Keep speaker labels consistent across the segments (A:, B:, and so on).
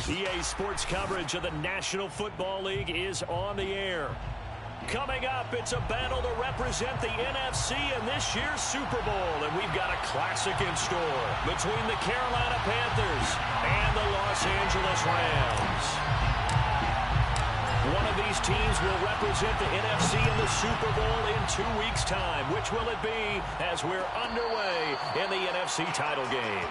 A: EA Sports coverage of the National Football League is on the air. Coming up, it's a battle to represent the NFC in this year's Super Bowl, and we've got a classic in store between the Carolina Panthers and the Los Angeles Rams. One of these teams will represent the NFC in the Super Bowl in 2 weeks' time. Which will it be as we're underway in the NFC title game?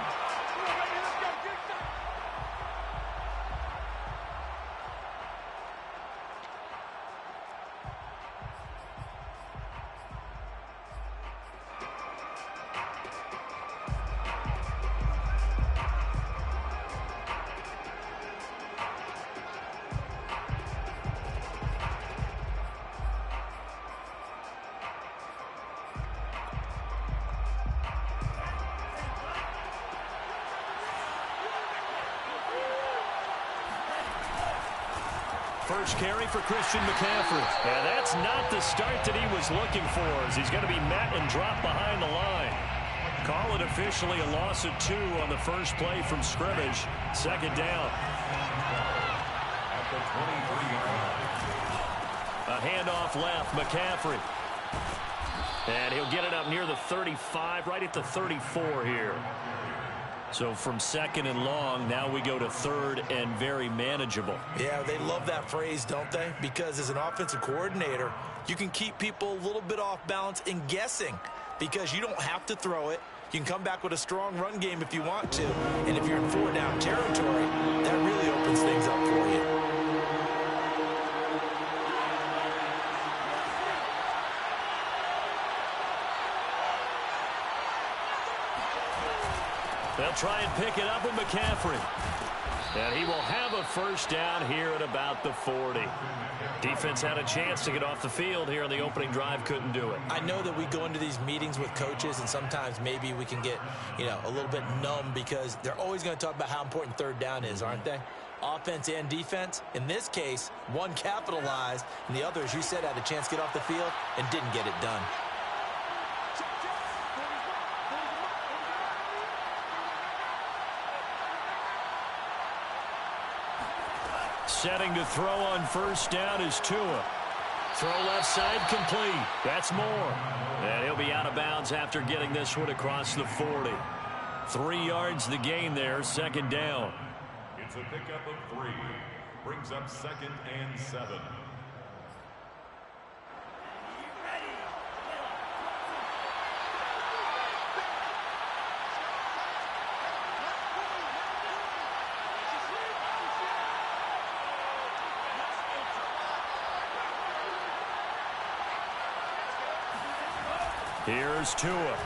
A: First carry for Christian McCaffrey. And that's not the start that he was looking for, as he's going to be met and dropped behind the line. Call it officially a loss of 2 on the first play from scrimmage. Second down. A handoff left, McCaffrey. And he'll get it up near the 35, right at the 34 here. So from second and long, now we go to third and very manageable.
B: Yeah, they love that phrase, don't they? Because as an offensive coordinator, you can keep people a little bit off balance and guessing because you don't have to throw it. You can come back with a strong run game if you want to. And if you're in 4-down territory, that really opens things up for you.
A: They'll try and pick it up with McCaffrey. And he will have a first down here at about the 40. Defense had a chance to get off the field here in the opening drive, couldn't do it.
B: I know that we go into these meetings with coaches, and sometimes maybe we can get, a little bit numb because they're always going to talk about how important third down is, aren't they? Offense and defense. In this case, one capitalized, and the other, as you said, had a chance to get off the field and didn't get it done.
A: Setting to throw on first down is Tua. Throw left side complete. That's Moore. And he'll be out of bounds after getting this one across the 40. 3 yards the gain there, second down.
C: It's a pickup of 3. Brings up second and 7.
A: Here's Tua.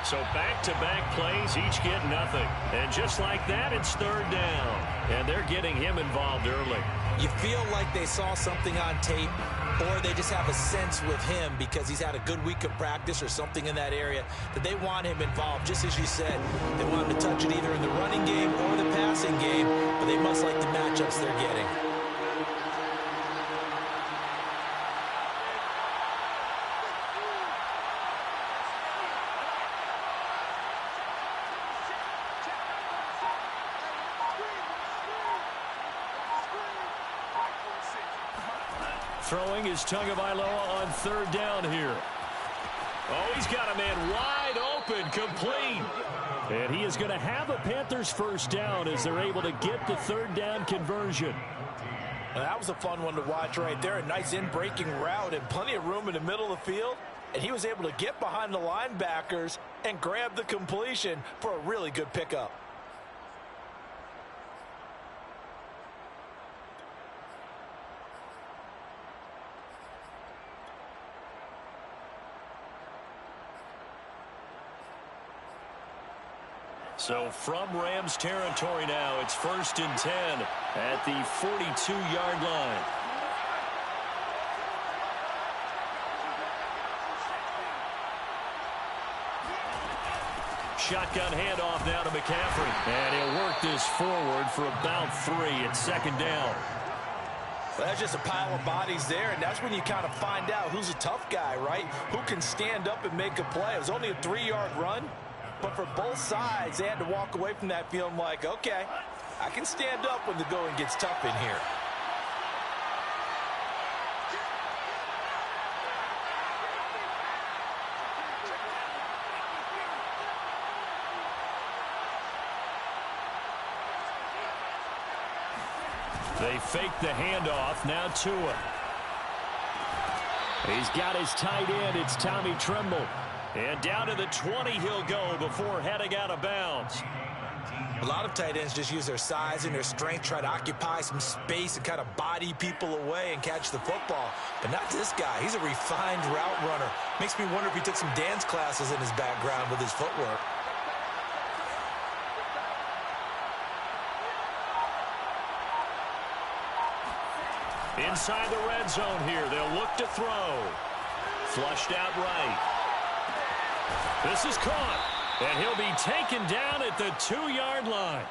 A: So back-to-back plays, each get nothing. And just like that, it's third down. And they're getting him involved early.
B: You feel like they saw something on tape, or they just have a sense with him because he's had a good week of practice or something in that area that they want him involved. Just as you said, they want him to touch it either in the running game or the passing game, but they must like the matchups they're getting.
A: Throwing is Tagovailoa on third down here. Oh, he's got a man wide open, complete. And he is going to have a Panthers first down as they're able to get the third down conversion.
B: Well, that was a fun one to watch right there. A nice in-breaking route and plenty of room in the middle of the field. And he was able to get behind the linebackers and grab the completion for a really good pickup.
A: So from Rams territory now, it's 1st and 10 at the 42-yard line. Shotgun handoff now to McCaffrey. And he'll work this forward for about 3 at second down.
B: Well, that's just a pile of bodies there, and that's when you kind of find out who's a tough guy, right? Who can stand up and make a play. It was only a 3-yard run, But for both sides, they had to walk away from that feeling like, okay, I can stand up when the going gets tough in here.
A: They fake the handoff. Now Tua. He's got his tight end. It's Tommy Tremble. And down to the 20 he'll go before heading out of bounds.
B: A lot of tight ends just use their size and their strength, try to occupy some space and kind of body people away and catch the football. But not this guy. He's a refined route runner. Makes me wonder if he took some dance classes in his background with his footwork.
A: Inside the red zone here, they'll look to throw. Flushed out right. This is caught, and he'll be taken down at the 2-yard line.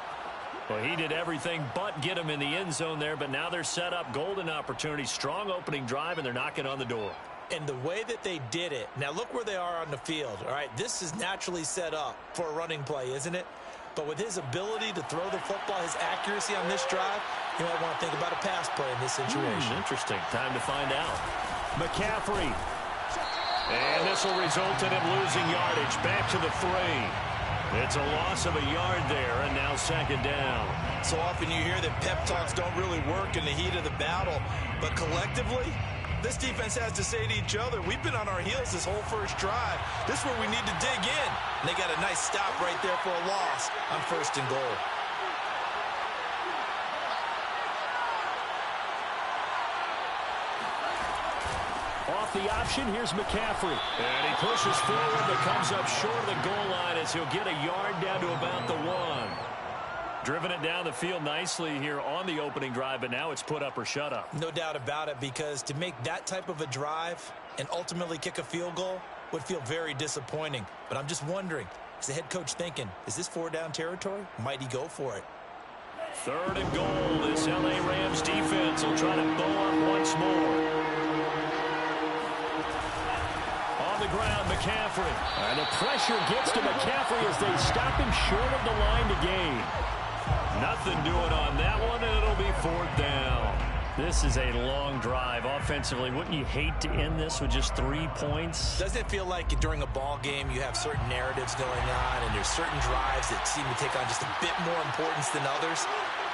A: Well, he did everything but get him in the end zone there, but now they're set up. Golden opportunity, strong opening drive, and they're knocking on the door.
B: And the way that they did it, now look where they are on the field. All right, this is naturally set up for a running play, isn't it? But with his ability to throw the football, his accuracy on this drive, you might want to think about a pass play in this situation.
A: Interesting. Time to find out. McCaffrey. And this will result in him losing yardage. Back to the 3. It's a loss of a yard there, and now second down.
B: So often you hear that pep talks don't really work in the heat of the battle. But collectively, this defense has to say to each other, we've been on our heels this whole first drive. This is where we need to dig in. And they got a nice stop right there for a loss on 1st and goal.
A: Off the option, here's McCaffrey. And he pushes forward but comes up short of the goal line as he'll get a yard down to about the 1. Driven it down the field nicely here on the opening drive, but now it's put up or shut up.
B: No doubt about it, because to make that type of a drive and ultimately kick a field goal would feel very disappointing. But I'm just wondering, is the head coach thinking, is this 4-down territory? Might he go for it?
A: 3rd and goal. This L.A. Rams defense will try to go up once more. On the ground, McCaffrey. And the pressure gets to McCaffrey as they stop him short of the line to gain. Nothing doing on that one, and it'll be 4th down. This is a long drive offensively. Wouldn't you hate to end this with just 3 points?
B: Doesn't it feel like during a ball game you have certain narratives going on and there's certain drives that seem to take on just a bit more importance than others?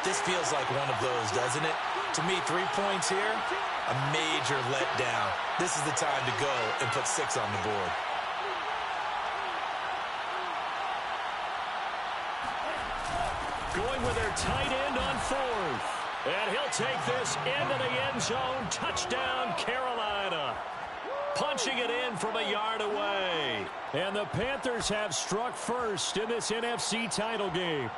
B: This feels like one of those, doesn't it? To me, 3 points here, a major letdown. This is the time to go and put 6 on the board.
A: Going with their tight end on 4th. And he'll take this into the end zone. Touchdown, Carolina. Punching it in from a yard away. And the Panthers have struck first in this NFC title game.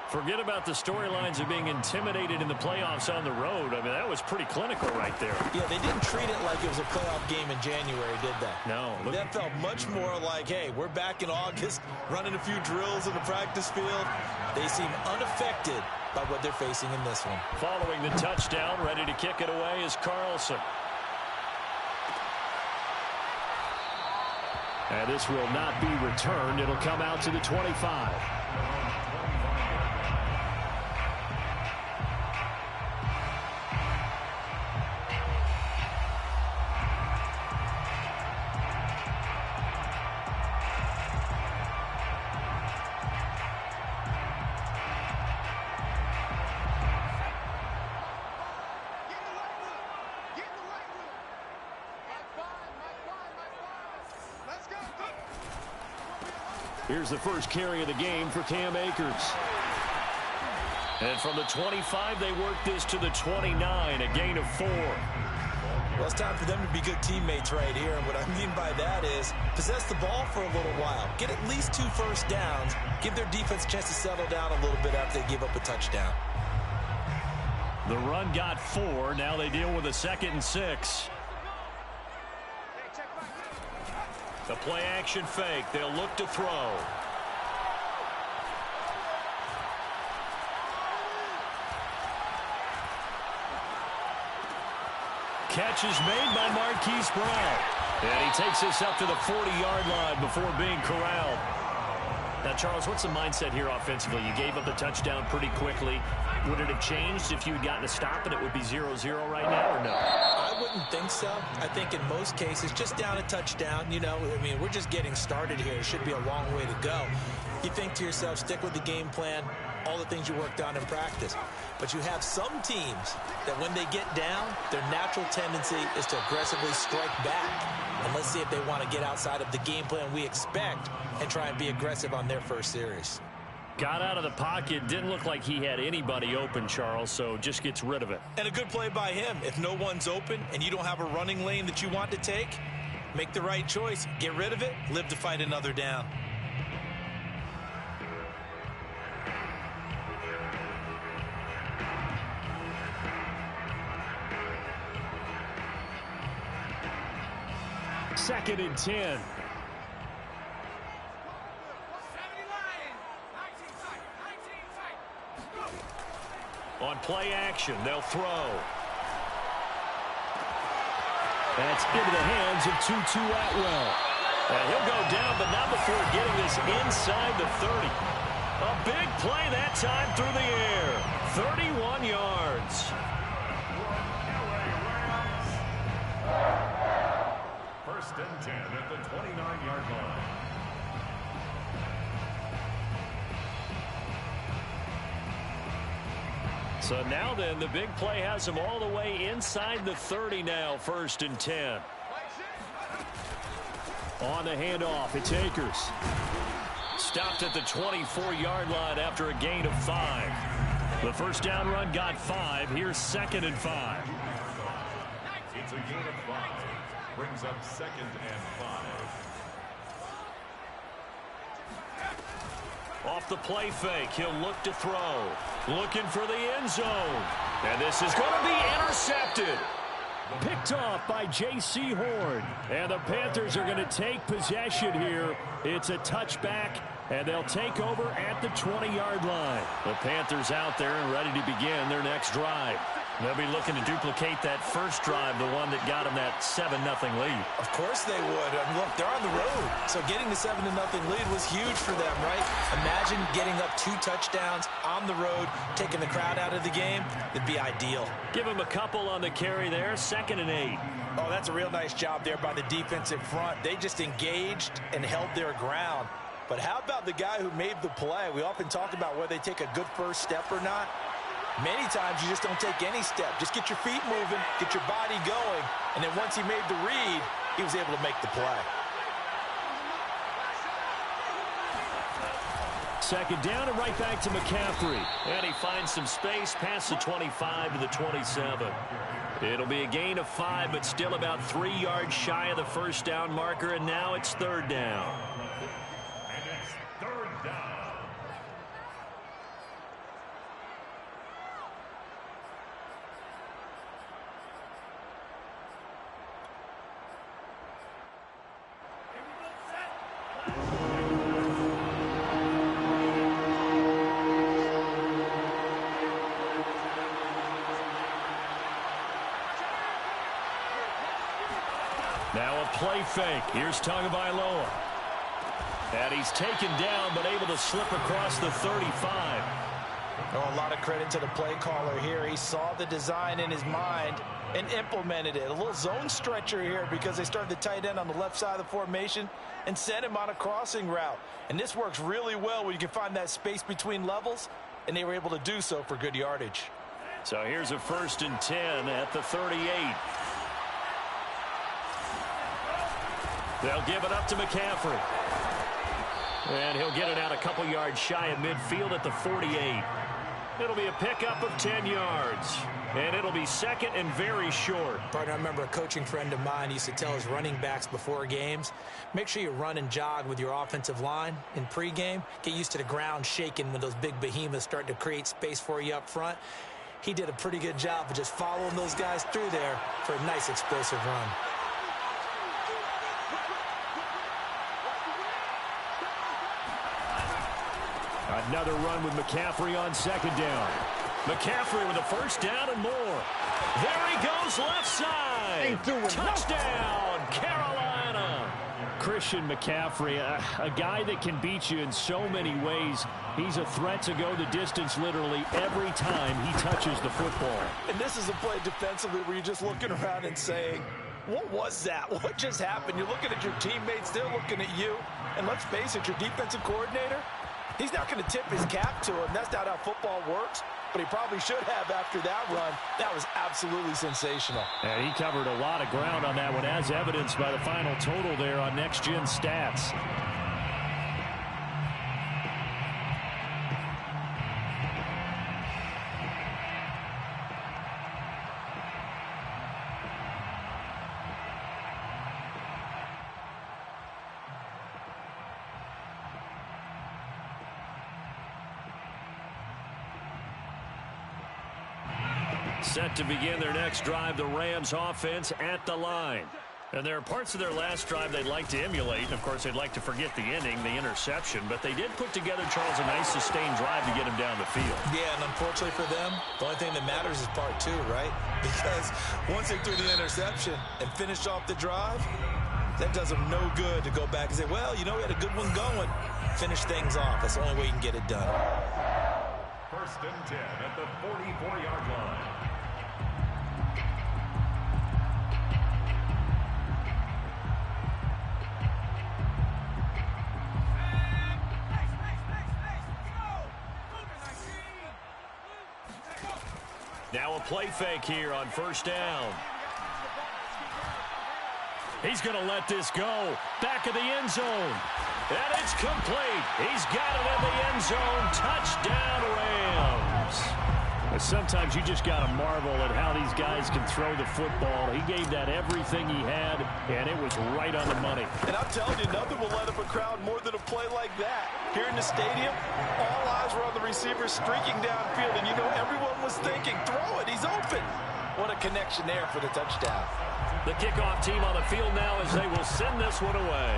A: Forget about the storylines of being intimidated in the playoffs on the road. I mean, that was pretty clinical right there.
B: Yeah, they didn't treat it like it was a playoff game in January, did they?
A: No.
B: That felt much more like, hey, we're back in August, running a few drills in the practice field. They seem unaffected by what they're facing in this one.
A: Following the touchdown, ready to kick it away is Carlson. And this will not be returned. It'll come out to the 25. Here's the first carry of the game for Cam Akers. And from the 25, they work this to the 29, a gain of 4.
B: Well, it's time for them to be good teammates right here. And what I mean by that is possess the ball for a little while. Get at least 2 first downs. Give their defense a chance to settle down a little bit after they give up a touchdown.
A: The run got 4. Now they deal with a 2nd and 6. The play action fake. They'll look to throw. Catch is made by Marquise Brown. And he takes this up to the 40-yard line before being corralled. Now, Charles, what's the mindset here offensively? You gave up the touchdown pretty quickly. Would it have changed if you had gotten a stop and it would be 0-0 right now, or no?
B: I wouldn't think so. I think in most cases, just down a touchdown, you know, I mean, we're just getting started here. It should be a long way to go. You think to yourself, stick with the game plan, all the things you worked on in practice. But you have some teams that when they get down, their natural tendency is to aggressively strike back. And let's see if they want to get outside of the game plan we expect and try and be aggressive on their first series.
A: Got out of the pocket. Didn't look like he had anybody open, Charles, so just gets rid of it.
B: And a good play by him. If no one's open and you don't have a running lane that you want to take, make the right choice. Get rid of it. Live to fight another down.
A: Second and 10. On play action, they'll throw. That's into the hands of Tutu Atwell. And he'll go down, but not before getting this inside the 30. A big play that time through the air. 31 yards.
C: First and 10 at the 29-yard line.
A: So now then, the big play has him all the way inside the 30 now, first and 10. On the handoff, it's Akers. Stopped at the 24-yard line after a gain of 5. The first down run got 5. Here's second and 5.
C: It's a gain of 5. Brings up second and 5.
A: Off the play fake, he'll look to throw. Looking for the end zone. And this is going to be intercepted. Picked off by J.C. Horn. And the Panthers are going to take possession here. It's a touchback, and they'll take over at the 20-yard line. The Panthers out there and ready to begin their next drive. They'll be looking to duplicate that first drive, the one that got them that 7-0 lead.
B: Of course they would. I mean, look, they're on the road. So getting the 7-0 lead was huge for them, right? Imagine getting up 2 touchdowns on the road, taking the crowd out of the game. It'd be ideal.
A: Give them a couple on the carry there, second and 8.
B: Oh, that's a real nice job there by the defensive front. They just engaged and held their ground. But how about the guy who made the play? We often talk about whether they take a good first step or not. Many times you just don't take any step. Just get your feet moving, get your body going, and then once he made the read, he was able to make the play.
A: Second down and right back to McCaffrey. And he finds some space past the 25 to the 27. It'll be a gain of 5, but still about 3 yards shy of the first down marker, and now it's third down.
C: And it's third down.
A: Now a play fake. Here's Tagovailoa. And he's taken down, but able to slip across the 35.
B: Oh, a lot of credit to the play caller here. He saw the design in his mind and implemented it. A little zone stretcher here because they started the tight end on the left side of the formation and sent him on a crossing route. And this works really well when you can find that space between levels, and they were able to do so for good yardage.
A: So here's a first and 10 at the 38. They'll give it up to McCaffrey. And he'll get it out a couple yards shy of midfield at the 48. It'll be a pickup of 10 yards. And it'll be second and very short.
B: Partner, I remember a coaching friend of mine used to tell his running backs before games, make sure you run and jog with your offensive line in pregame. Get used to the ground shaking when those big behemoths start to create space for you up front. He did a pretty good job of just following those guys through there for a nice explosive run.
A: Another run with McCaffrey on second down. McCaffrey with a first down and more. There he goes left side. Touchdown, Carolina. Christian McCaffrey, a guy that can beat you in so many ways. He's a threat to go the distance literally every time he touches the football.
B: And this is a play defensively where you're just looking around and saying, what was that? What just happened? You're looking at your teammates, they're looking at you. And let's face it, your defensive coordinator, he's not going to tip his cap to him. That's not how football works. But he probably should have after that run. That was absolutely sensational.
A: And he covered a lot of ground on that one, as evidenced by the final total there on Next Gen Stats. Set to begin their next drive, the Rams offense at the line. And there are parts of their last drive they'd like to emulate. And, of course, they'd like to forget the ending, the interception. But they did put together, Charles, a nice sustained drive to get him down the field.
B: Yeah, and unfortunately for them, the only thing that matters is part two, right? Because once they threw the interception and finished off the drive, that does them no good to go back and say, well, you know, we had a good one going. Finish things off. That's the only way you can get it done.
C: 1st and 10 at the 44-yard line.
A: Now a play fake here on 1st down. He's going to let this go. Back of the end zone. And it's complete. He's got it in the end zone. Touchdown, Rams. Sometimes you just got to marvel at how these guys can throw the football. He gave that everything he had, and it was right on the money.
B: And I'm telling you, nothing will light up a crowd more than a play like that. Here in the stadium, all eyes were on the receiver streaking downfield, and you know everyone was thinking, throw it, he's open. What a connection there for the touchdown.
A: The kickoff team on the field now as they will send this one away.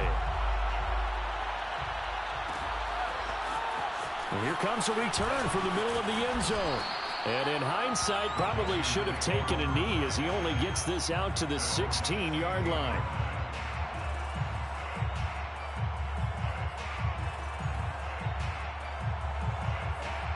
A: And here comes a return from the middle of the end zone. And in hindsight, probably should have taken a knee as he only gets this out to the 16-yard line.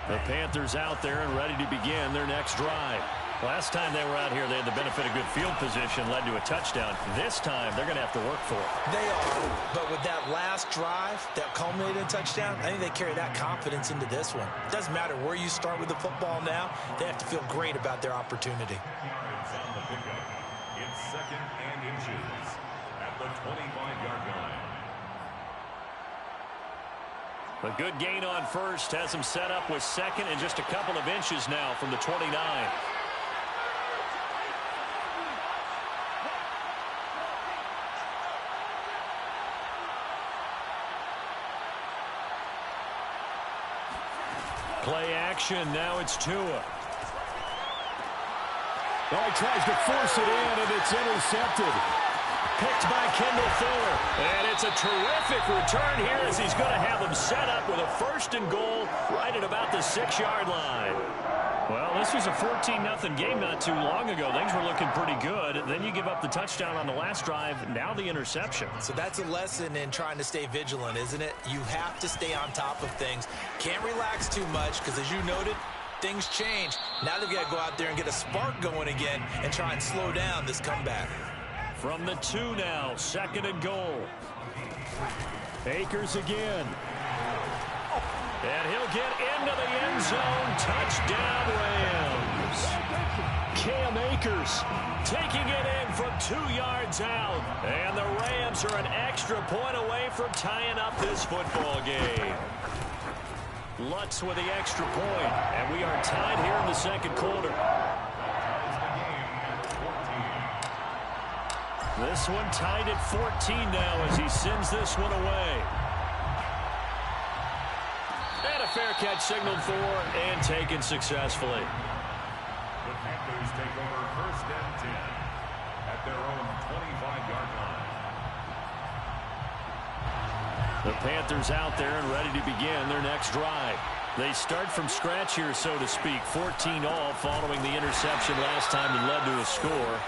A: The Panthers out there and ready to begin their next drive. Last time they were out here, they had the benefit of good field position, led to a touchdown. This time, they're going to have to work for it.
B: They are, but with that last drive that culminated in a touchdown, I think they carry that confidence into this one. It doesn't matter where you start with the football now. They have to feel great about their opportunity.
C: Yards on the pickup. It's 2nd and inches at the 25-yard line.
A: A good gain on 1st has him set up with 2nd and just a couple of inches now from the 29. Play action. Now it's Tua. Oh, he tries to force it in, and it's intercepted. Picked by Kendall Fuller. And it's a terrific return here as he's going to have them set up with a 1st and goal right at about the 6-yard line. Well, this was a 14-0 game not too long ago. Things were looking pretty good. Then you give up the touchdown on the last drive. Now the interception.
B: So that's a lesson in trying to stay vigilant, isn't it? You have to stay on top of things. Can't relax too much because, as you noted, things change. Now they've got to go out there and get a spark going again and try and slow down this comeback.
A: From the 2 now, 2nd and goal. Akers again. And he'll get into the end zone. Touchdown, Rams. Cam Akers taking it in from 2 yards out. And the Rams are an extra point away from tying up this football game. Lutz with the extra point. And we are tied here in the 2nd quarter. This one tied at 14 now as he sends this one away. And a fair catch signaled for and taken successfully.
C: The Panthers take over 1st and 10 at their own 25-yard line.
A: The Panthers out there and ready to begin their next drive. They start from scratch here, so to speak. 14 all following the interception last time that led to a score.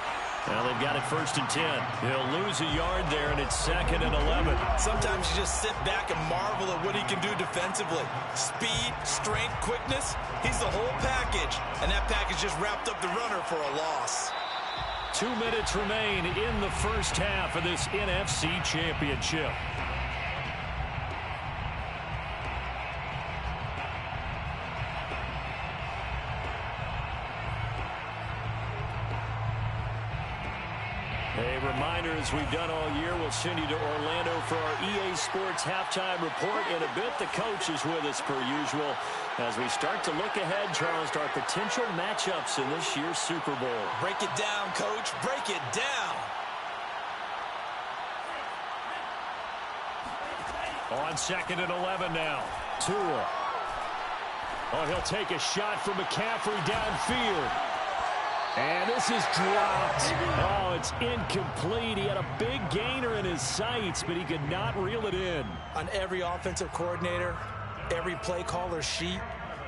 A: Well, they've got it 1st and 10. He'll lose a yard there, and it's 2nd and 11.
B: Sometimes you just sit back and marvel at what he can do defensively. Speed, strength, quickness. He's the whole package. And that package just wrapped up the runner for a loss.
A: 2 minutes remain in the first half of this NFC Championship. A reminder, as we've done all year, we'll send you to Orlando for our EA Sports halftime report. In a bit, the coach is with us per usual as we start to look ahead, Charles, to our potential matchups in this year's Super Bowl.
B: Break it down, Coach. Break it down.
A: On 2nd and 11 now. Tua. Oh, he'll take a shot from McCaffrey downfield. And this is dropped. Oh, it's incomplete. He had a big gainer in his sights, but he could not reel it in.
B: On every offensive coordinator, every play caller sheet,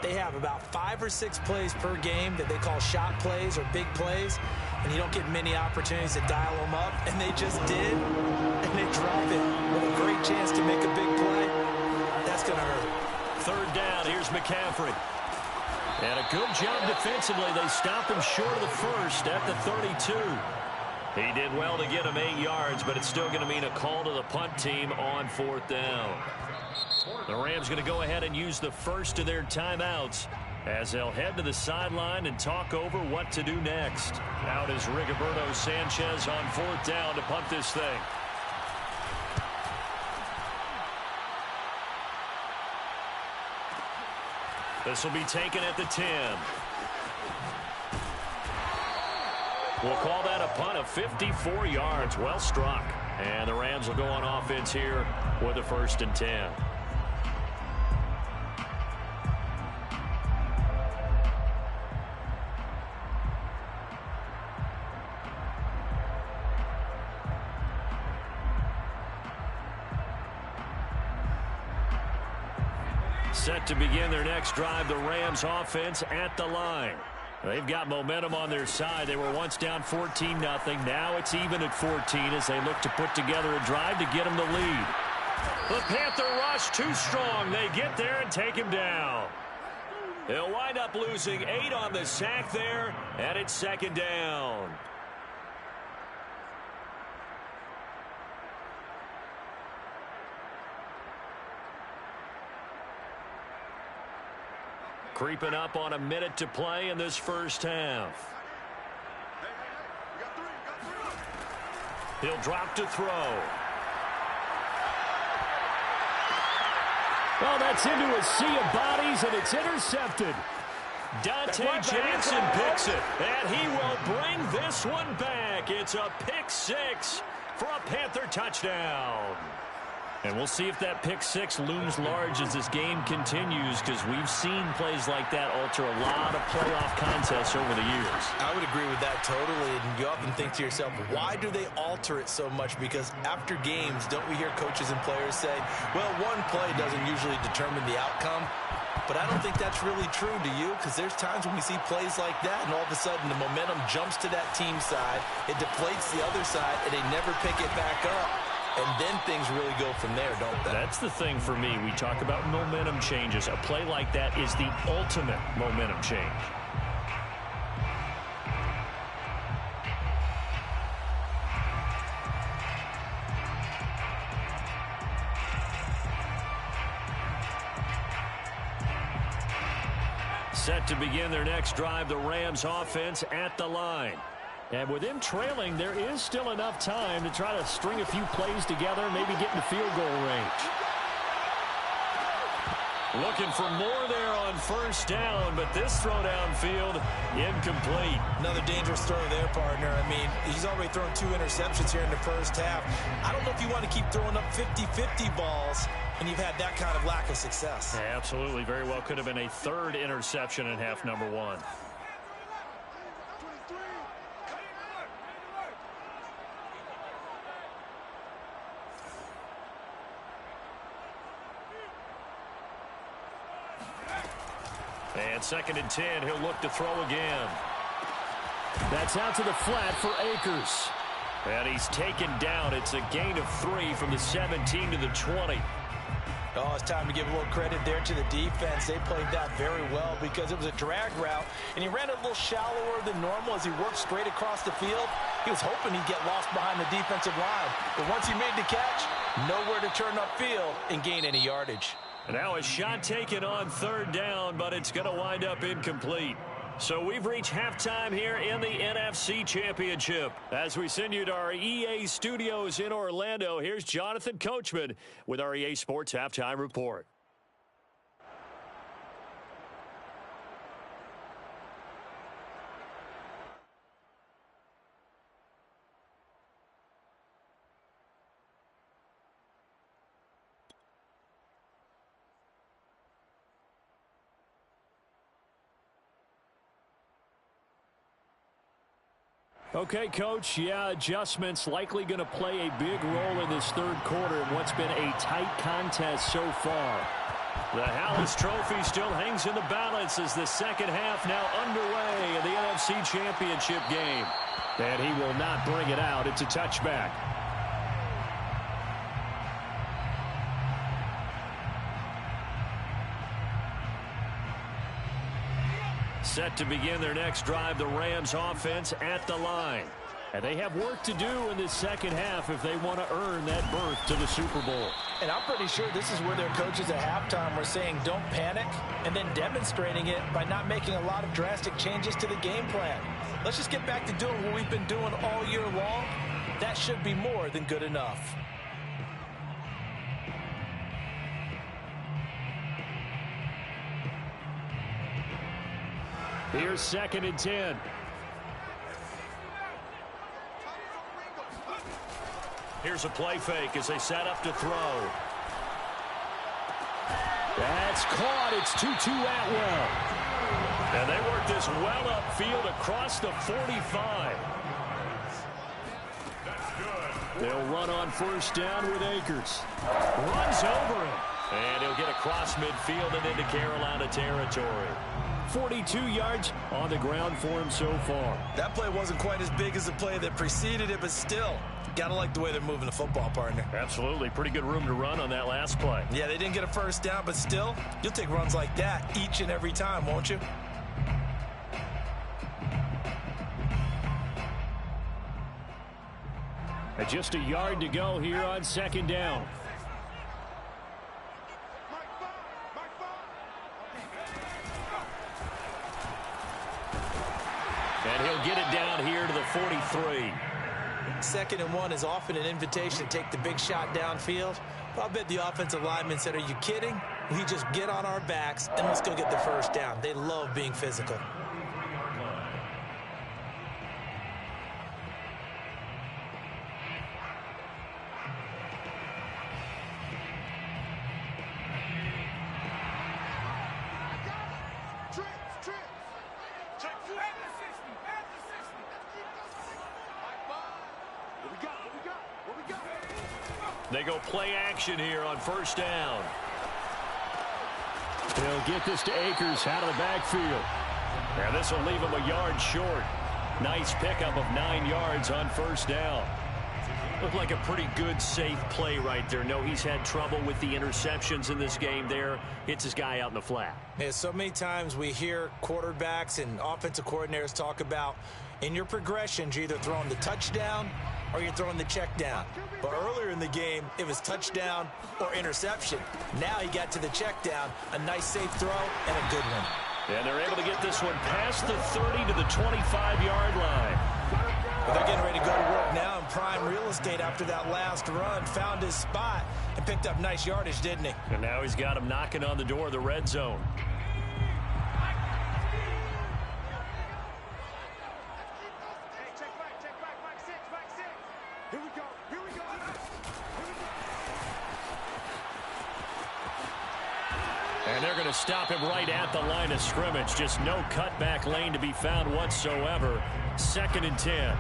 B: they have about 5 or 6 plays per game that they call shot plays or big plays, and you don't get many opportunities to dial them up, and they just did, and they drop it with a great chance to make a big play. That's going to hurt.
A: 3rd down, here's McCaffrey. And a good job defensively. They stop him short of the first at the 32. He did well to get him 8 yards, but it's still going to mean a call to the punt team on 4th down. The Rams going to go ahead and use the first of their timeouts as they'll head to the sideline and talk over what to do next. Out is Rigoberto Sanchez on 4th down to punt this thing. This will be taken at the 10. We'll call that a punt of 54 yards. Well struck. And the Rams will go on offense here with a 1st and 10. Set to begin their next drive, the Rams offense at the line. They've got momentum on their side. They were once down 14-0. Now it's even at 14 as they look to put together a drive to get them the lead. The Panther rush too strong. They get there and take him down. They'll wind up losing 8 on the sack there, and it's 2nd down. Creeping up on a minute to play in this first half. He'll drop to throw. Well, that's into a sea of bodies, and it's intercepted. Dante Jackson picks it, and he will bring this one back. It's a pick 6 for a Panther touchdown. And we'll see if that pick 6 looms large as this game continues, because we've seen plays like that alter a lot of playoff contests over the years.
B: I would agree with that totally. And you often think to yourself, why do they alter it so much? Because after games, don't we hear coaches and players say, well, one play doesn't usually determine the outcome. But I don't think that's really true, do you? Because there's times when we see plays like that, and all of a sudden the momentum jumps to that team side. It deflates the other side, and they never pick it back up. And then things really go from there, don't they?
A: That's the thing for me. We talk about momentum changes. A play like that is the ultimate momentum change. Set to begin their next drive, the Rams offense at the line. And with them trailing, there is still enough time to try to string a few plays together, maybe get in field goal range. Looking for more there on 1st down, but this throw downfield, incomplete.
B: Another dangerous throw there, partner. I mean, he's already thrown 2 interceptions here in the first half. I don't know if you want to keep throwing up 50-50 balls when you've had that kind of lack of success.
A: Yeah, absolutely. Very well could have been a 3rd interception in half number 1. And 2nd and 10, he'll look to throw again. That's out to the flat for Akers. And he's taken down. It's a gain of 3 from the 17 to the 20.
B: Oh, it's time to give a little credit there to the defense. They played that very well because it was a drag route, and he ran it a little shallower than normal as he worked straight across the field. He was hoping he'd get lost behind the defensive line, but once he made the catch, nowhere to turn upfield and gain any yardage.
A: And now a shot taken on 3rd down, but it's going to wind up incomplete. So we've reached halftime here in the NFC Championship. As we send you to our EA studios in Orlando, here's Jonathan Coachman with our EA Sports Halftime Report. Okay, Coach, yeah, adjustments likely going to play a big role in this 3rd quarter in what's been a tight contest so far. The Hallis Trophy still hangs in the balance as the 2nd half now underway in the NFC Championship game. And he will not bring it out. It's a touchback. Set to begin their next drive, the Rams offense at the line. And they have work to do in this 2nd half if they want to earn that berth to the Super Bowl.
B: And I'm pretty sure this is where their coaches at halftime were saying don't panic, and then demonstrating it by not making a lot of drastic changes to the game plan. Let's just get back to doing what we've been doing all year long. That should be more than good enough.
A: Here's 2nd and 10. Here's a play fake as they set up to throw. That's caught. It's Tutu Atwell. And they work this well upfield across the 45. They'll run on 1st down with Akers. Runs over him. And he'll get across midfield and into Carolina territory. 42 yards on the ground for him so far.
B: That play wasn't quite as big as the play that preceded it, but still, gotta like the way they're moving the football, partner.
A: Absolutely. Pretty good room to run on that last play.
B: Yeah, they didn't get a 1st down, but still, you'll take runs like that each and every time, won't you?
A: And just a yard to go here on 2nd down. And he'll get it down here to the 43.
B: 2nd and 1 is often an invitation to take the big shot downfield. But I bet the offensive linemen said, are you kidding? We just get on our backs and let's go get the 1st down. They love being physical.
A: They go play action here on 1st down. They'll get this to Akers out of the backfield. Now this will leave him a yard short. Nice pickup of 9 yards on 1st down. Looked like a pretty good, safe play right there. No, he's had trouble with the interceptions in this game there. Hits his guy out in the flat.
B: Yeah, so many times we hear quarterbacks and offensive coordinators talk about in your progressions, you're either throwing the touchdown or you're throwing the check down. But earlier in the game, it was touchdown or interception. Now he got to the check down, a nice safe throw, and a good one.
A: And they're able to get this one past the 30 to the 25-yard line.
B: Well, they're getting ready to go to work now in prime real estate after that last run. Found his spot and picked up nice yardage, didn't he?
A: And now he's got him knocking on the door of the red zone. And they're going to stop him right at the line of scrimmage. Just no cutback lane to be found whatsoever. 2nd and 10.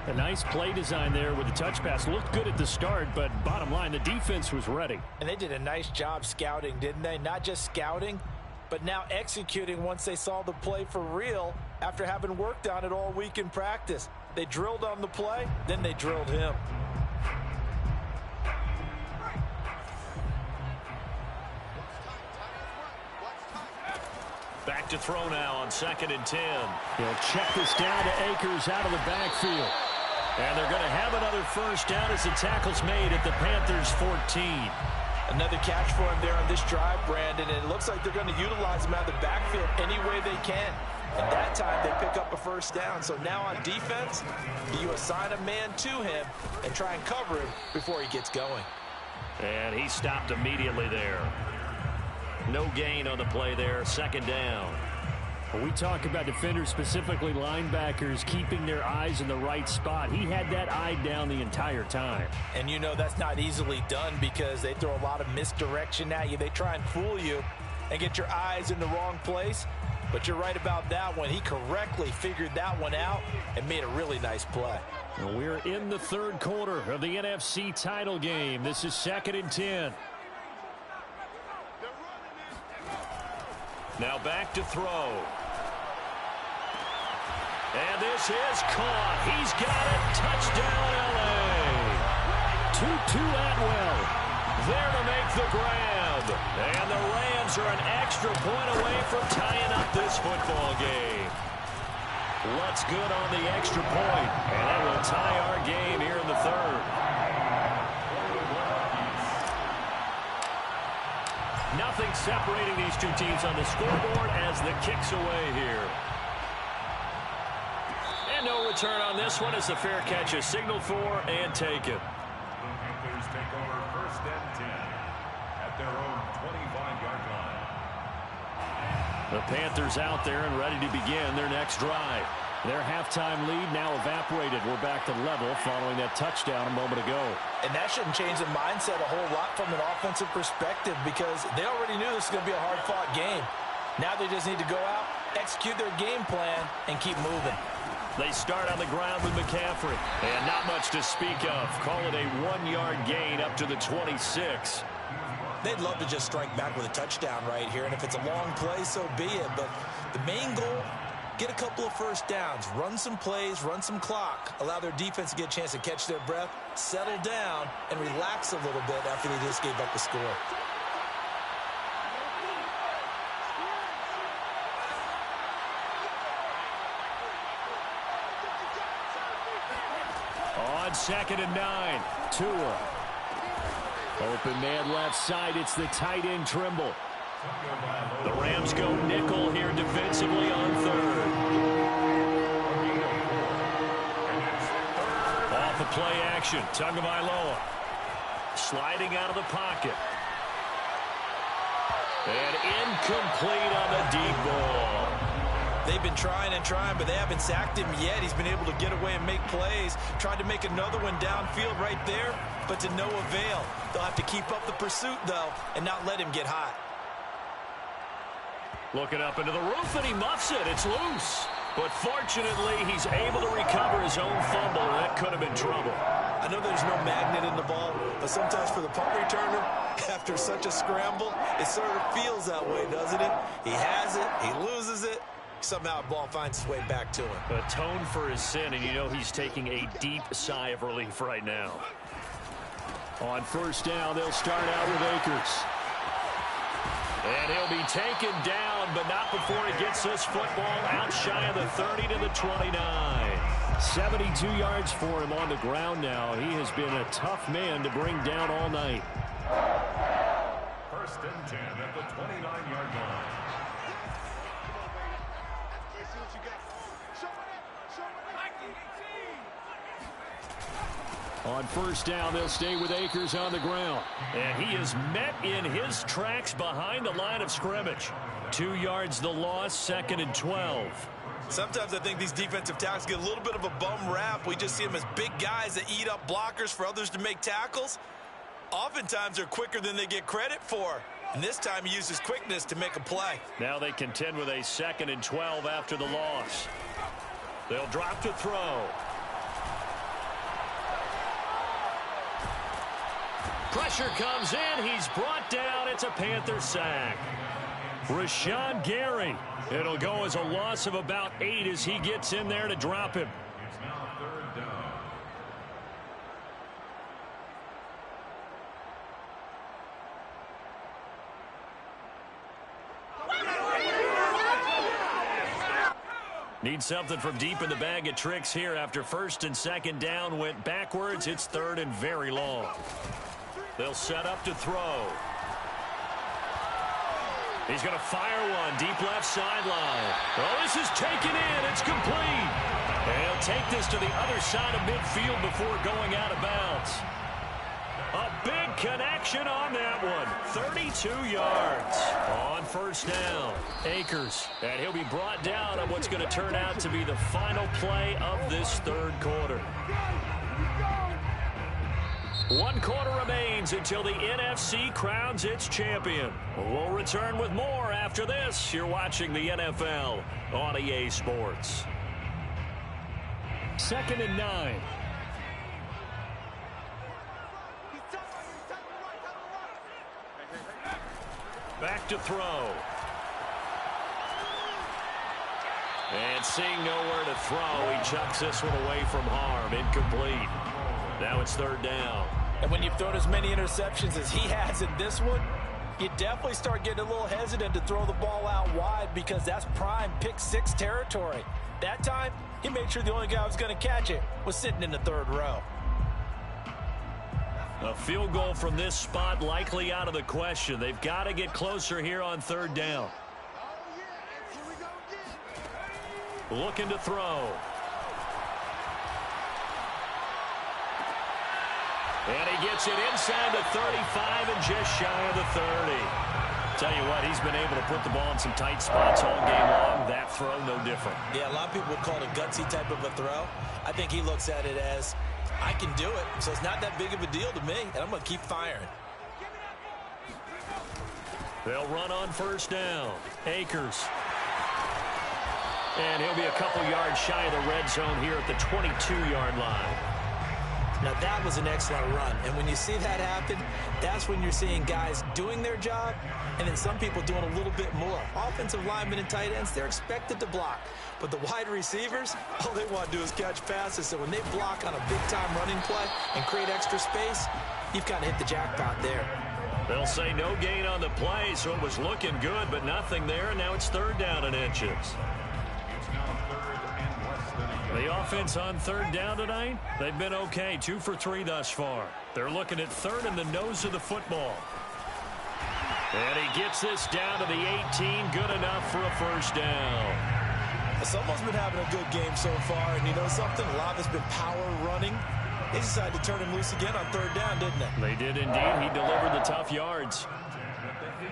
A: A nice play design there with the touch pass. Looked good at the start, but bottom line, the defense was ready.
B: And they did a nice job scouting, didn't they? Not just scouting, but now executing once they saw the play for real after having worked on it all week in practice. They drilled on the play, then they drilled him.
A: Back to throw now on 2nd and 10.
D: He'll check this down to Akers out of the backfield.
A: And they're going to have another first down as the tackle's made at the Panthers' 14.
B: Another catch for him there on this drive, Brandon, and it looks like they're going to utilize him out of the backfield any way they can. And that time they pick up a first down. So now on defense, you assign a man to him and try and cover him before he gets going.
A: And he stopped immediately there. No gain on the play there, 2nd down.
D: When we talk about defenders, specifically linebackers, keeping their eyes in the right spot, he had that eye down the entire time.
B: And you know that's not easily done because they throw a lot of misdirection at you. They try and fool you and get your eyes in the wrong place. But you're right about that one. He correctly figured that one out and made a really nice play.
D: Well, we're in the 3rd quarter of the NFC title game. This is 2nd and 10.
A: Now back to throw. And this is caught. He's got it. Touchdown, L.A. Tutu Atwell there to make the grab. And the Rams are an extra point away from tying up this football game. What's good on the extra point? And that will tie our game here in the 3rd. Nothing separating these two teams on the scoreboard as the kick's away here. And no return on this one as the fair catch is signaled for and taken.
C: The Panthers take over 1st and 10 at their own 25-yard line.
D: The Panthers out there and ready to begin their next drive. Their halftime lead now evaporated. We're back to level following that touchdown a moment ago.
B: And that shouldn't change the mindset a whole lot from an offensive perspective because they already knew this was going to be a hard-fought game. Now they just need to go out, execute their game plan, and keep moving.
A: They start on the ground with McCaffrey. And not much to speak of. Call it a 1-yard gain up to the 26.
B: They'd love to just strike back with a touchdown right here. And if it's a long play, so be it. But the main goal, get a couple of first downs, run some plays, run some clock, allow their defense to get a chance to catch their breath, settle down, and relax a little bit after they just gave up a score.
D: On 2nd and 9, Tua. Open man left side. It's the tight end Trimble.
A: The Rams go nickel here defensively on 3rd. Off the play action, Tagovailoa sliding out of the pocket. And incomplete on the deep ball.
B: They've been trying and trying, but they haven't sacked him yet. He's been able to get away and make plays. Tried to make another one downfield right there, but to no avail. They'll have to keep up the pursuit, though, and not let him get hot.
A: Looking up into the roof, and he muffs it. It's loose. But fortunately, he's able to recover his own fumble. That could have been trouble.
B: I know there's no magnet in the ball, but sometimes for the punt returner, after such a scramble, it sort of feels that way, doesn't it? He has it, he loses it. Somehow the ball finds its way back to him.
A: Atone for his sin, and you know he's taking a deep sigh of relief right now.
D: On 1st down, they'll start out with Akers.
A: And he'll be taken down, but not before he gets this football out shy of the 30 to the 29.
D: 72 yards for him on the ground now. He has been a tough man to bring down all night.
C: 1st and 10 at the 29-yard line.
D: On 1st down, they'll stay with Akers on the ground.
A: And he is met in his tracks behind the line of scrimmage. 2 yards the loss, 2nd and 12.
B: Sometimes I think these defensive tackles get a little bit of a bum rap. We just see them as big guys that eat up blockers for others to make tackles. Oftentimes they're quicker than they get credit for. And this time he uses quickness to make a play.
A: Now they contend with a 2nd and 12 after the loss. They'll drop to throw. Pressure comes in. He's brought down. It's a Panther sack. Rashawn Gary. It'll go as a loss of about 8 as he gets in there to drop him.
C: It's now 3rd down.
A: Need something from deep in the bag of tricks here after 1st and 2nd down went backwards. It's 3rd and very long. They'll set up to throw. He's going to fire one deep left sideline. Oh, this is taken in. It's complete. And he'll take this to the other side of midfield before going out of bounds. A big connection on that one. 32 yards on 1st down. Akers, and he'll be brought down on what's going to turn out to be the final play of this 3rd quarter. 1 quarter remains until the NFC crowns its champion. We'll return with more after this. You're watching the NFL on EA Sports. 2nd and 9. Back to throw. And seeing nowhere to throw, he chucks this one away from harm. Incomplete. Now it's 3rd down.
B: And when you've thrown as many interceptions as he has in this one, you definitely start getting a little hesitant to throw the ball out wide because that's prime pick 6 territory. That time, he made sure the only guy who was going to catch it was sitting in the 3rd row.
A: A field goal from this spot likely out of the question. They've got to get closer here on 3rd down. Looking to throw. And he gets it inside the 35 and just shy of the 30. Tell you what, he's been able to put the ball in some tight spots all game long. That throw, no different.
B: Yeah, a lot of people would call it a gutsy type of a throw. I think he looks at it as, I can do it, so it's not that big of a deal to me, and I'm going to keep firing.
A: They'll run on 1st down. Akers. And he'll be a couple yards shy of the red zone here at the 22-yard line.
B: Now, that was an excellent run, and when you see that happen, that's when you're seeing guys doing their job, and then some people doing a little bit more. Offensive linemen and tight ends, they're expected to block. But the wide receivers, all they want to do is catch passes. So when they block on a big-time running play and create extra space, you've kind of hit the jackpot there.
A: They'll say no gain on the play, so it was looking good, but nothing there, and now it's 3rd down and inches.
C: It's now 3rd and less than a yard.
A: The offense on 3rd down tonight, they've been okay, 2 for 3 thus far. They're looking at 3rd in the nose of the football. And he gets this down to the 18, good enough for a 1st down.
B: Someone's been having a good game so far, and you know something? A lot of it's been power running. They decided to turn him loose again on 3rd down, didn't they?
A: They did indeed. He delivered the tough yards.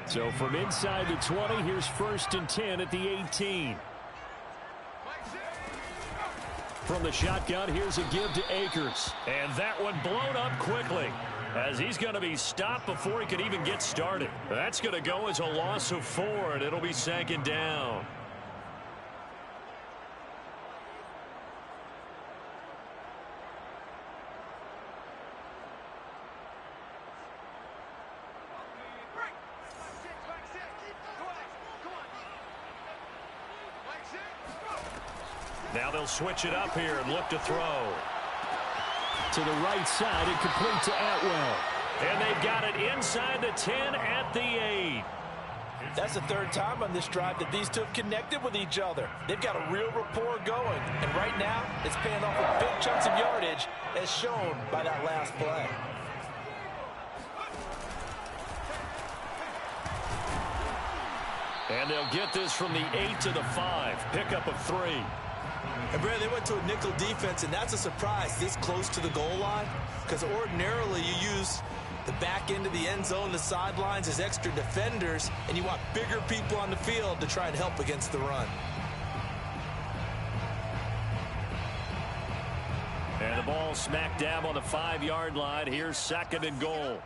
A: So from inside the 20, here's 1st and 10 at the 18. From the shotgun, here's a give to Akers. And that one blown up quickly as he's going to be stopped before he can even get started. That's going to go as a loss of 4, and it'll be 2nd down. Now they'll switch it up here and look to throw. To the right side and complete to Atwell. And they've got it inside the 10 at the 8.
B: That's the 3rd time on this drive that these two have connected with each other. They've got a real rapport going. And right now, it's paying off with big chunks of yardage as shown by that last play.
A: And they'll get this from the 8 to the 5. Pickup of 3.
B: And, Brad, they went to a nickel defense, and that's a surprise this close to the goal line because ordinarily you use the back end of the end zone, the sidelines as extra defenders, and you want bigger people on the field to try and help against the run.
A: And the ball smack dab on the 5-yard line. Here's 2nd and goal.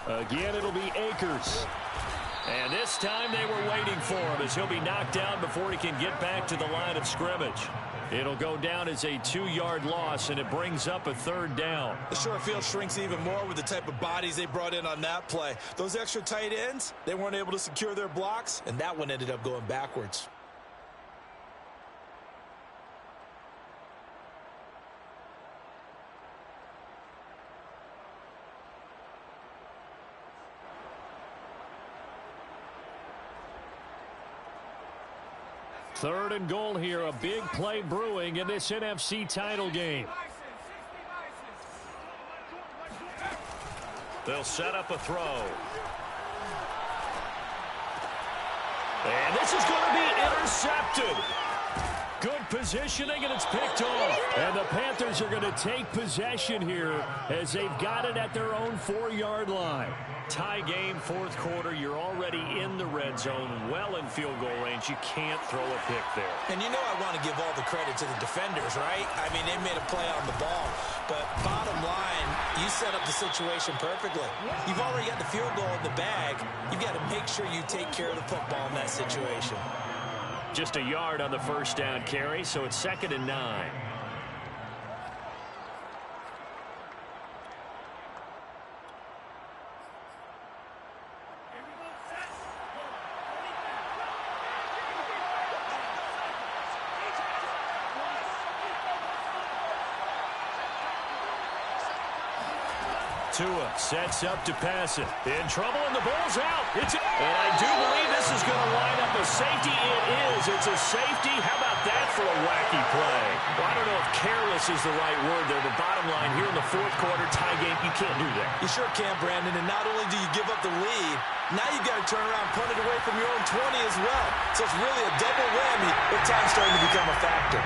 A: Again, it'll be Akers. And this time they were waiting for him as he'll be knocked down before he can get back to the line of scrimmage. It'll go down as a 2-yard loss, and it brings up a 3rd down.
B: The short field shrinks even more with the type of bodies they brought in on that play. Those extra tight ends, they weren't able to secure their blocks, and that one ended up going backwards.
A: Third and goal here, a big play brewing in this NFC title game. They'll set up a throw. And this is going to be intercepted. Good positioning, and it's picked off. And the Panthers are going to take possession here as they've got it at their own 4-yard line. Tie game, 4th quarter. You're already in the red zone, well in field goal range. You can't throw a pick there.
B: And you know I want to give all the credit to the defenders, right? I mean, they made a play on the ball. But bottom line, you set up the situation perfectly. You've already got the field goal in the bag. You've got to make sure you take care of the football in that situation.
A: Just a yard on the first down carry, so it's 2nd and 9. Tua sets up to pass it. In trouble, and the ball's out. And I do believe this is going to line up a safety. It is. It's a safety. How about that for a wacky play? Well, I don't know if careless is the right word there, but bottom line, here in the 4th quarter, tie game, you can't do that.
B: You sure can, Brandon. And not only do you give up the lead, now you've got to turn around and punt it away from your own 20 as well. So it's really a double whammy with time starting to become a factor.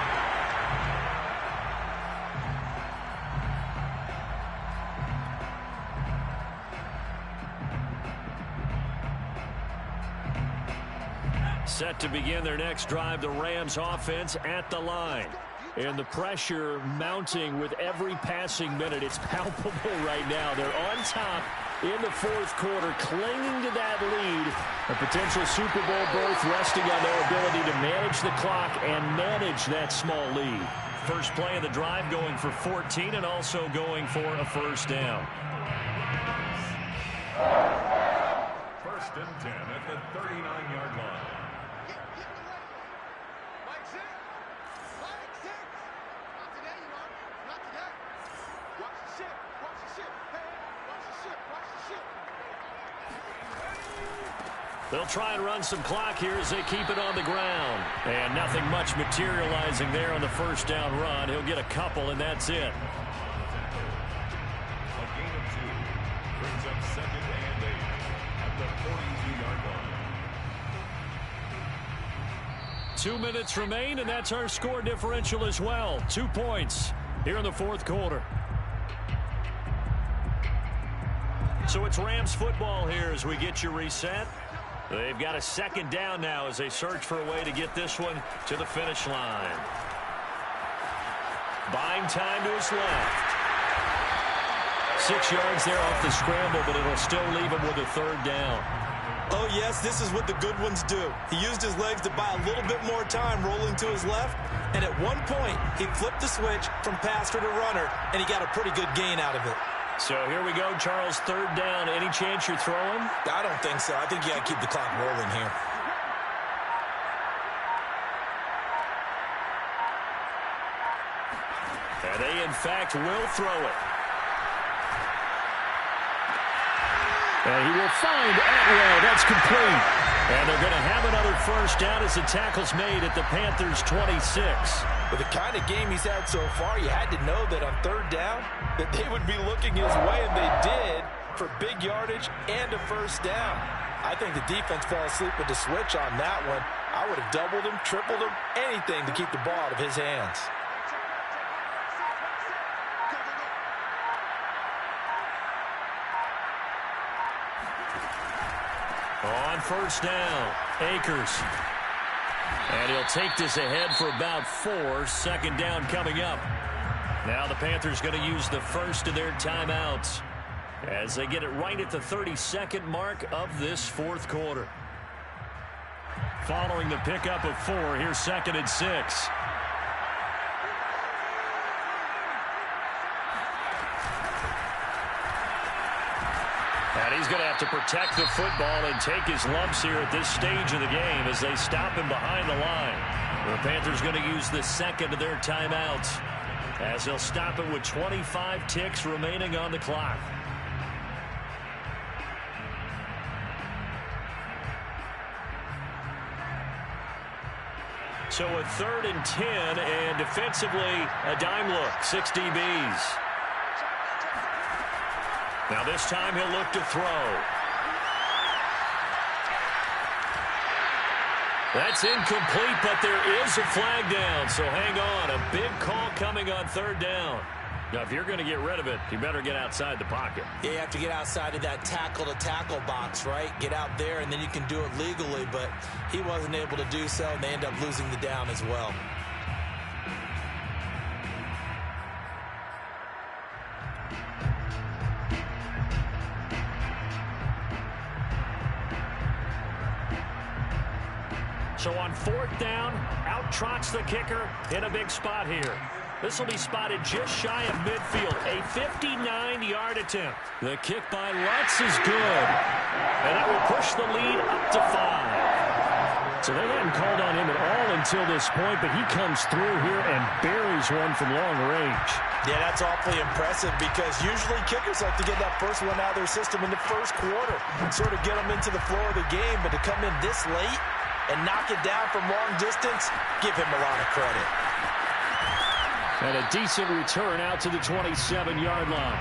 A: Set to begin their next drive, the Rams offense at the line. And the pressure mounting with every passing minute. It's palpable right now. They're on top in the 4th quarter, clinging to that lead. A potential Super Bowl berth resting on their ability to manage the clock and manage that small lead. First play of the drive going for 14 and also going for a 1st down.
C: 1st and 10 at the 39-yard line.
A: They'll try and run some clock here as they keep it on the ground. And nothing much materializing there on the 1st down run. He'll get a couple, and that's it.
C: A gain of 2 brings up 2nd and 8 at the 42-yard line.
A: 2 minutes remain, and that's our score differential as well. 2 points here in the 4th quarter. So it's Rams football here as we get you reset. They've got a 2nd down now as they search for a way to get this one to the finish line. Buying time to his left. 6 yards there off the scramble, but it'll still leave him with a 3rd down.
B: Oh, yes, this is what the good ones do. He used his legs to buy a little bit more time rolling to his left, and at one point, he flipped the switch from passer to runner, and he got a pretty good gain out of it.
A: So here we go, Charles, 3rd down. Any chance you're throwing?
B: I don't think so. I think you got to keep the clock rolling here.
A: And they, in fact, will throw it. And he will find Atwell. That's complete. And they're going to have another 1st down as the tackle's made at the Panthers' 26.
B: With the kind of game he's had so far, you had to know that on 3rd down that they would be looking his way, and they did, for big yardage and a 1st down. I think the defense fell asleep with the switch on that one. I would have doubled him, tripled him, anything to keep the ball out of his hands.
A: On 1st down, Akers. And he'll take this ahead for about 4. 2nd down coming up. Now the Panthers going to use the first of their timeouts. as they get it right at the 32nd mark of this fourth quarter. Following the pickup of 4, here's 2nd and 6. And he's going to have to protect the football and take his lumps here at this stage of the game as they stop him behind the line. The Panthers going to use the second of their timeouts as they'll stop it with 25 ticks remaining on the clock. So a 3rd and 10, and defensively a dime look, 6 DBs. Now this time he'll look to throw. That's incomplete, but there is a flag down, so hang on. A big call coming on 3rd down. Now, if you're going to get rid of it, you better get outside the pocket.
B: Yeah, you have to get outside of that tackle-to-tackle box, right? Get out there, and then you can do it legally, but he wasn't able to do so, and they end up losing the down as well.
A: So on 4th down, out trots the kicker in a big spot here. This will be spotted just shy of midfield. A 59-yard attempt. The kick by Lutz is good. And that will push the lead up to 5. So they hadn't called on him at all until this point, but he comes through here and buries one from long range.
B: Yeah, that's awfully impressive because usually kickers like to get that first one out of their system in the first quarter and sort of get them into the flow of the game. But to come in this late and knock it down from long distance, give him a lot of credit.
A: And a decent return out to the 27-yard line.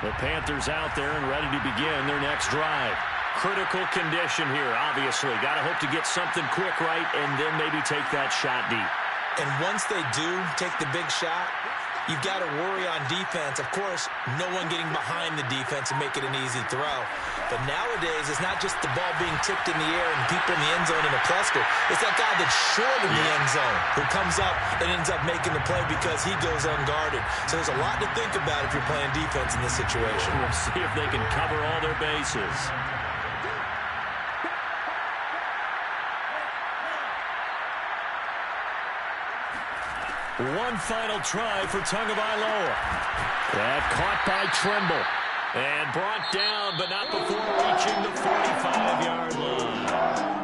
A: The Panthers out there and ready to begin their next drive. Critical condition here, obviously. Got to hope to get something quick right and then maybe take that shot deep.
B: And once they do take the big shot, you've got to worry on defense. Of course, no one getting behind the defense and make it an easy throw. But nowadays, it's not just the ball being tipped in the air and people in the end zone in a cluster. It's that guy that's short in the end zone who comes up and ends up making the play because he goes unguarded. So there's a lot to think about if you're playing defense in this situation.
A: We'll see if they can cover all their bases. One final try for Tagovailoa. That caught by Trimble. And brought down, but not before reaching the 45-yard line.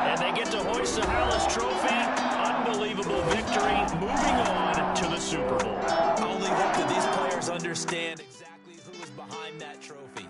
A: And they get to hoist the Harris Trophy. Unbelievable victory. Moving on to the Super Bowl.
B: I only hope that these players understand exactly who is behind that trophy.